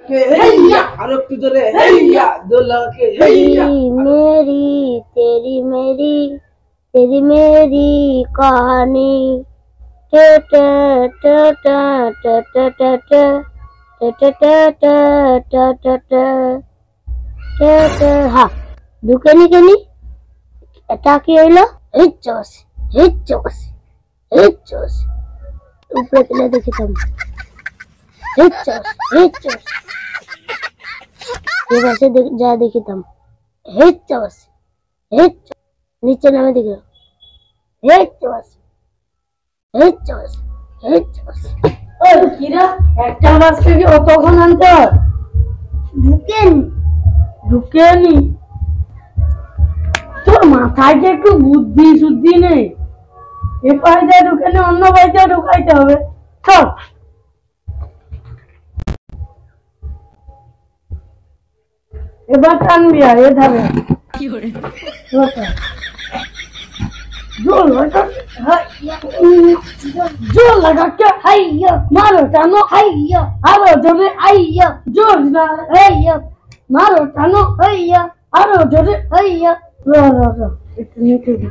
के हैया और एक तुझे हैया दो लगे हैया तेरी मेरी कहानी टे टे टे टे टे टे टे टे टे टे टे हाँ ঢুকেনি কেনি এটা কি হইলো উপরে তুলে দেখিতাম এবারে যা দেখিতাম নিচে নামে দেখলাম কিরা একটা বাস থেকে অতক্ষণ আনতে ঢুকেনি তোর মাথায় যে একটু বুদ্ধি শুদ্ধি নেই এ পাইতে ঢুকেনি অন্য পাইতে ঢুকাইতে হবে চল এবার টানবি আর এ ধারে जोर लगा के हैया मारो टानो हैया आरो जोरे हैया जोर लगा हैया मारो टानो हैया आरो जोरे हैया रो इतनी तेज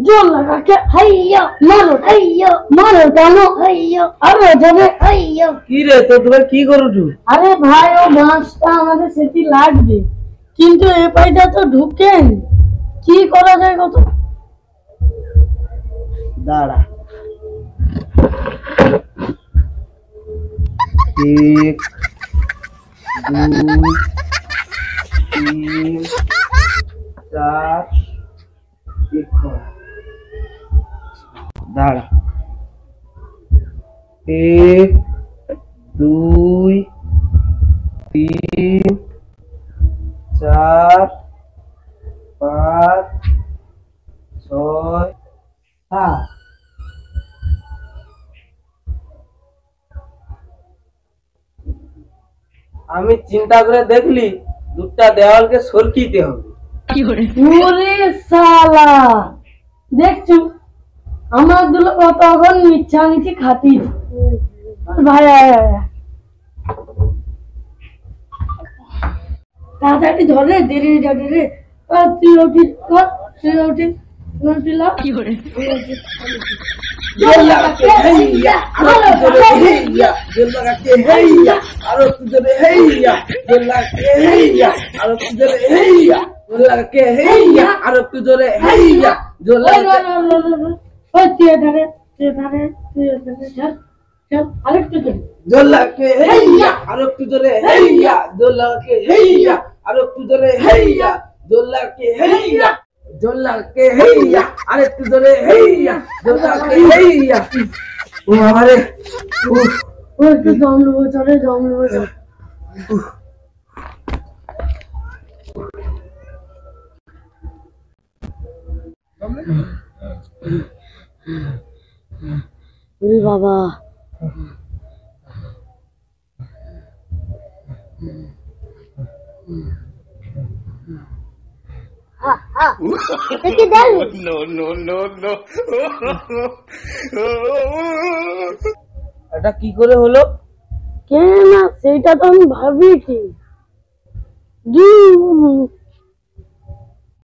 जोर लगा के हैया मारो टानो हैया आरो जोरे हैया কি রে তো তোরা কি করছু আরে ভাই ও মাছটা আমাদের সেটি লাগবে কিন্তু এ পাইটা তো ঢুকেন কি করা যায় কত দাঁড়া एक दो तीन चार दाঁড়া एक দুই তিন চার পাঁচ ছয় সাত আমি চিন্তা করে দেখলি দুটা দেওয়ালকে সরকিতে হবে ওরে শালা দেখছো আমার দুলো কতক্ষণ মিচ্ছামিছি খাতি ভাই তাড়াতাড়ি ধরে দেরি যাবে রে তুই উঠি কি করে जोर लगा के हैया आरो तुझे हैया जोर लगा के हैया आरो तुझे हैया जोर लगा के हैया आरो तुझे हैया जोर लगा के हैया आरो तुझे हैया जोर लगा ओ तुझे धरे चल आरो तुझे जोर लगा के हैया आरो तुझे हैया जोर लगा के हैया आरो तुझे हैया जोर लगा के हैया जोर लगा के हैया अरे तुझे हैया जोर लगा के हैया ओ हमारे ओ तो जाम लो चले अरे बाबा नो এটা কি করে হলো কেন না সেটা তো আমি ভাবিছি